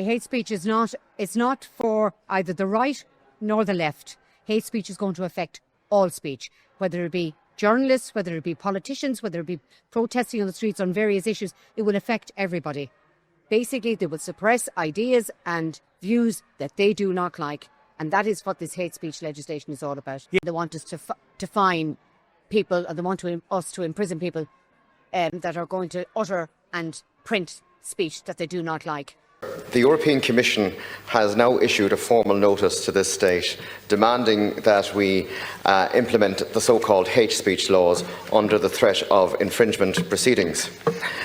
Hate speech is not, it's not for either the right nor the left. Hate speech is going to affect all speech, whether it be journalists, whether it be politicians, whether it be protesting on the streets on various issues. It will affect everybody. Basically, they will suppress ideas and views that they do not like. And that is what this hate speech legislation is all about. Yeah. They want us to fine people, and they want us to imprison people that are going to utter and print speech that they do not like. The European Commission has now issued a formal notice to this state demanding that we implement the so-called hate speech laws under the threat of infringement proceedings.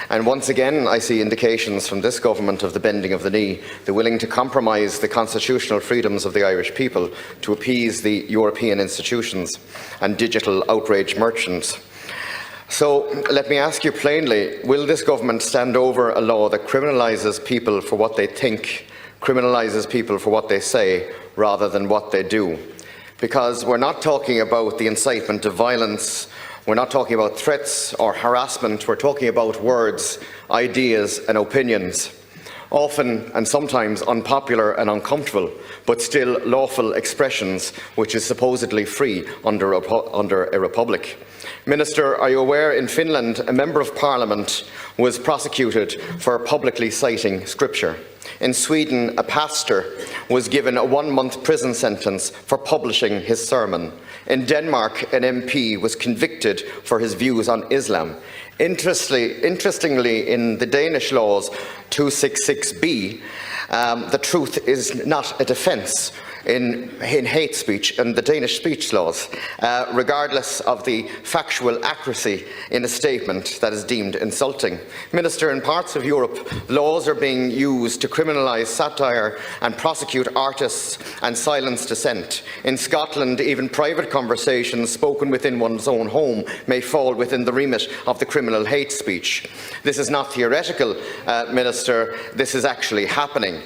And once again, I see indications from this government of the bending of the knee. They're willing to compromise the constitutional freedoms of the Irish people to appease the European institutions and digital outrage merchants. So let me ask you plainly, will this government stand over a law that criminalises people for what they think, criminalises people for what they say, rather than what they do? Because we're not talking about the incitement of violence, we're not talking about threats or harassment, we're talking about words, ideas and opinions. Often and sometimes unpopular and uncomfortable, but still lawful expressions which is supposedly free under a republic. Minister, are you aware in Finland a Member of Parliament was prosecuted for publicly citing scripture? In Sweden, a pastor was given a 1-month prison sentence for publishing his sermon. In Denmark, an MP was convicted for his views on Islam. Interestingly, in the Danish laws 266b, the truth is not a defence in hate speech and the Danish speech laws, regardless of the factual accuracy in a statement that is deemed insulting. Minister, in parts of Europe, laws are being used to criminalise satire and prosecute artists and silence dissent. In Scotland, even private conversations spoken within one's own home may fall within the remit of the criminal hate speech. This is not theoretical, Minister, this is actually happening.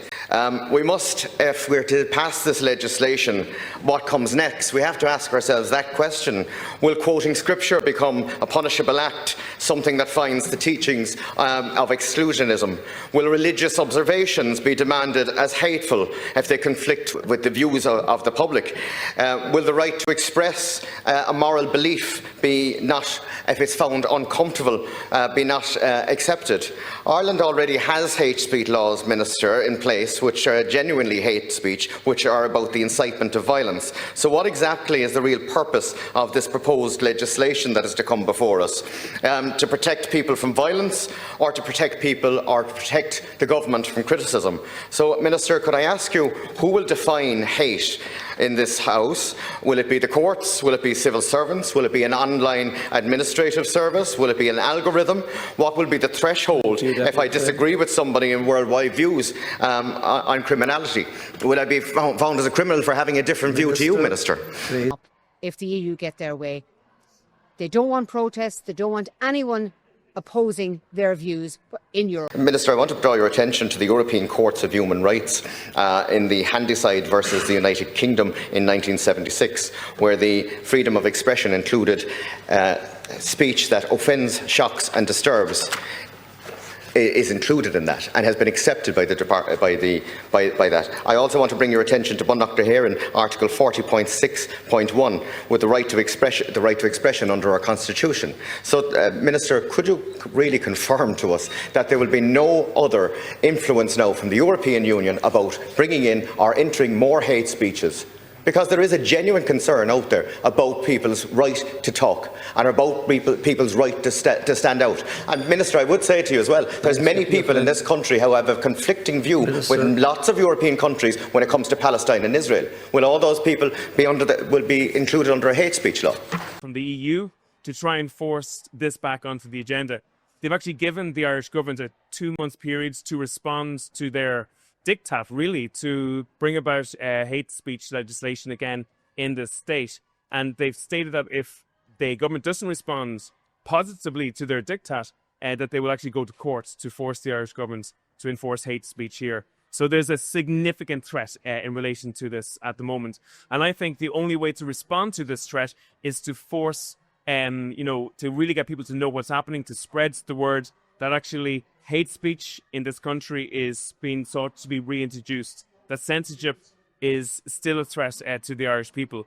We must, if we're to pass this legislation, what comes next? We have to ask ourselves that question. Will quoting scripture become a punishable act, something that finds the teachings of exclusionism? Will religious observations be demanded as hateful if they conflict with the views of the public? Will the right to express a moral belief be not, if it's found uncomfortable, be not accepted? Ireland already has hate speech laws, Minister, in place which are genuinely hate speech, which are about the incitement of violence. So what exactly is the real purpose of this proposed legislation that is to come before us? To protect people from violence, or to protect people or to protect the government from criticism? So, Minister, could I ask you, who will define hate in this House? Will it be the courts? Will it be civil servants? Will it be an online administrative service? Will it be an algorithm? What will be the threshold if I disagree with somebody in worldwide views on criminality? Will I be found as a criminal for having a different view to you, Minister? If the EU get their way, they don't want protests, they don't want anyone opposing their views in Europe. Minister, I want to draw your attention to the European Courts of Human Rights in the Handyside versus the United Kingdom in 1976, where the freedom of expression included speech that offends, shocks and disturbs. Is included in that and has been accepted by that. I also want to bring your attention to Bundock Heron, Article 40.6.1, with the right to expression under our Constitution. So, Minister, could you really confirm to us that there will be no other influence now from the European Union about bringing in or entering more hate speeches? Because there is a genuine concern out there about people's right to talk and about people's right to stand out. And, Minister, I would say to you as well, there's many people in this country who have a conflicting view with lots of European countries when it comes to Palestine and Israel. Will all those people be included under a hate speech law? From the EU to try and force this back onto the agenda. They've actually given the Irish government a 2-month period to respond to their diktat, really, to bring about hate speech legislation again in this state. And they've stated that if the government doesn't respond positively to their diktat, that they will actually go to court to force the Irish government to enforce hate speech here. So there's a significant threat in relation to this at the moment. And I think the only way to respond to this threat is to force, to really get people to know what's happening, to spread the word, that actually hate speech in this country is being sought to be reintroduced, that censorship is still a threat to the Irish people.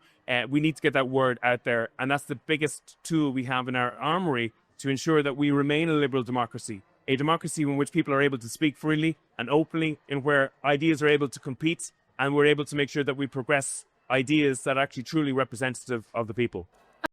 We need to get that word out there, and that's the biggest tool we have in our armoury to ensure that we remain a liberal democracy, a democracy in which people are able to speak freely and openly, in where ideas are able to compete, and we're able to make sure that we progress ideas that are actually truly representative of the people.